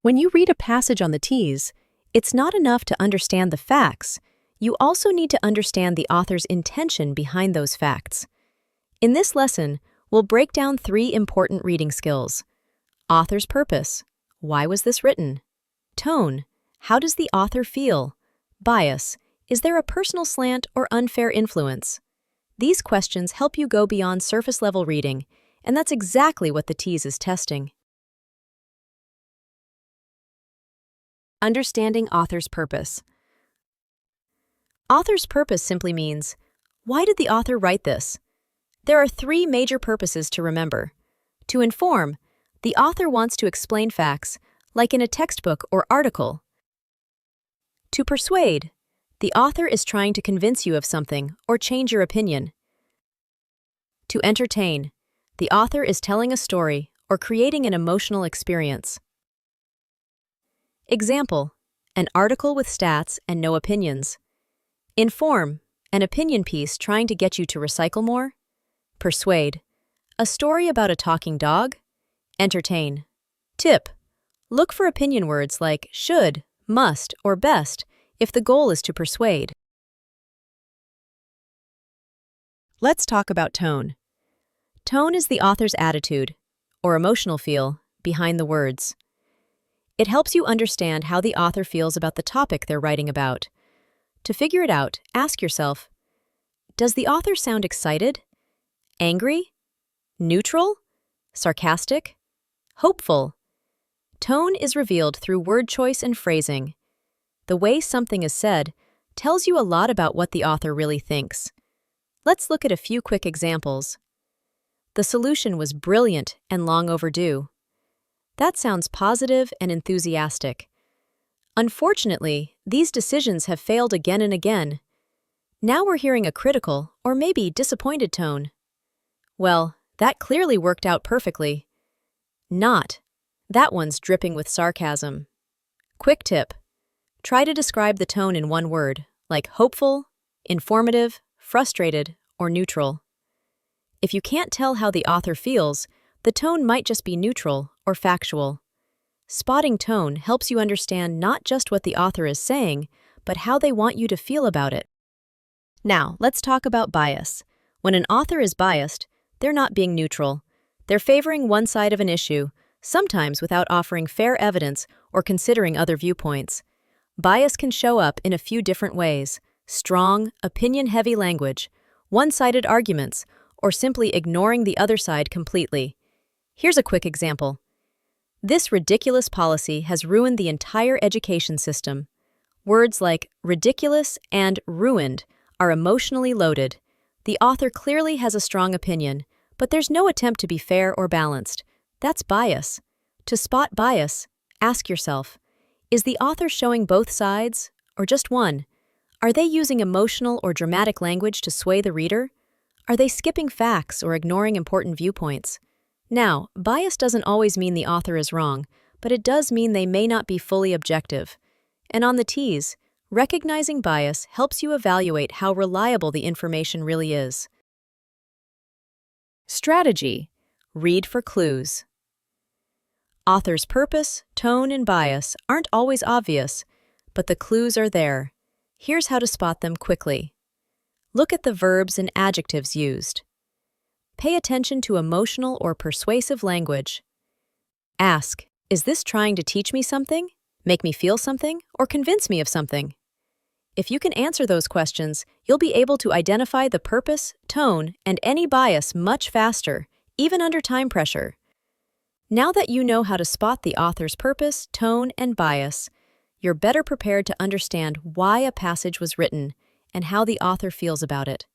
When you read a passage on the TEAS, it's not enough to understand the facts. You also need to understand the author's intention behind those facts. In this lesson, we'll break down 3 important reading skills. Author's purpose. Why was this written? Tone. How does the author feel? Bias. Is there a personal slant or unfair influence? These questions help you go beyond surface-level reading, and that's exactly what the TEAS is testing. Understanding author's purpose. Author's purpose simply means, why did the author write this? There are 3 major purposes to remember. To inform, the author wants to explain facts, like in a textbook or article. To persuade, the author is trying to convince you of something or change your opinion. To entertain, the author is telling a story or creating an emotional experience. Example, an article with stats and no opinions. Inform, an opinion piece trying to get you to recycle more. Persuade, a story about a talking dog. Entertain. Tip, look for opinion words like should, must, or best if the goal is to persuade. Let's talk about tone. Tone is the author's attitude, or emotional feel, behind the words. It helps you understand how the author feels about the topic they're writing about. To figure it out, ask yourself, does the author sound excited? Angry? Neutral? Sarcastic? Hopeful? Tone is revealed through word choice and phrasing. The way something is said tells you a lot about what the author really thinks. Let's look at a few quick examples. The solution was brilliant and long overdue. That sounds positive and enthusiastic. Unfortunately, these decisions have failed again and again. Now we're hearing a critical or maybe disappointed tone. Well, that clearly worked out perfectly. Not. That one's dripping with sarcasm. Quick tip. Try to describe the tone in one word, like hopeful, informative, frustrated, or neutral. If you can't tell how the author feels, the tone might just be neutral or factual. Spotting tone helps you understand not just what the author is saying, but how they want you to feel about it. Now, let's talk about bias. When an author is biased, they're not being neutral. They're favoring one side of an issue, sometimes without offering fair evidence or considering other viewpoints. Bias can show up in a few different ways: strong, opinion-heavy language, one-sided arguments, or simply ignoring the other side completely. Here's a quick example. This ridiculous policy has ruined the entire education system. Words like ridiculous and ruined are emotionally loaded. The author clearly has a strong opinion, but there's no attempt to be fair or balanced. That's bias. To spot bias, ask yourself, is the author showing both sides, or just one? Are they using emotional or dramatic language to sway the reader? Are they skipping facts or ignoring important viewpoints? Now, bias doesn't always mean the author is wrong, but it does mean they may not be fully objective. And on the TEAS, recognizing bias helps you evaluate how reliable the information really is. Strategy. Read for clues. Author's purpose, tone, and bias aren't always obvious, but the clues are there. Here's how to spot them quickly. Look at the verbs and adjectives used. Pay attention to emotional or persuasive language. Ask, is this trying to teach me something, make me feel something, or convince me of something? If you can answer those questions, you'll be able to identify the purpose, tone, and any bias much faster, even under time pressure. Now that you know how to spot the author's purpose, tone, and bias, you're better prepared to understand why a passage was written and how the author feels about it.